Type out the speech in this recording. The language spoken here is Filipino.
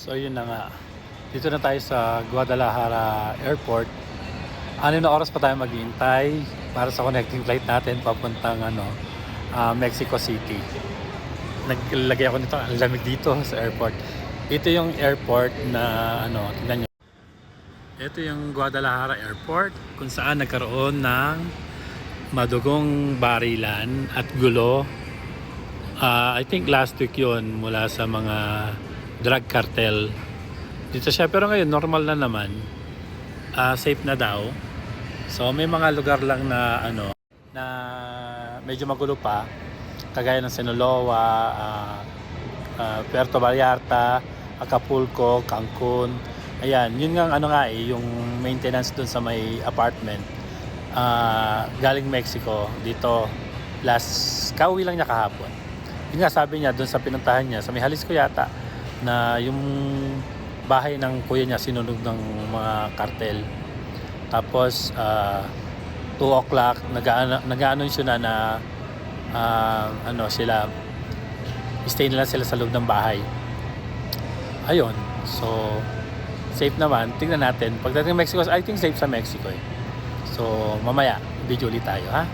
So yun na nga. Dito na tayo sa Guadalajara Airport. 6 na oras pa tayo maghihintay para sa connecting flight natin papuntang Mexico City. Naglagay ako nito, ang lamig dito sa airport. Ito yung airport na tingnan nyo. Ito yung Guadalajara Airport kung saan nagkaroon ng madugong barilan at gulo. I think last week yun mula sa mga drug cartel dito siya, pero ngayon normal na naman. Safe na daw. So may mga lugar lang na na medyo magulo pa, kagaya ng Sinaloa, Puerto Vallarta, Acapulco, Cancun. Ayan, yun nga yung maintenance dun sa may apartment. Galing Mexico dito kauwi lang niya kahapon. Yun nga sabi niya dun sa pinuntahan niya sa may Jalisco yata, na yung bahay ng kuya niya sinunog ng mga kartel. Tapos 2 o'clock nag-anunsyo na sila stay na lang sila sa loob ng bahay. Ayun, so safe naman. Tingnan natin pagdating Mexico. I think safe sa Mexico eh. So mamaya video ulit tayo, ha.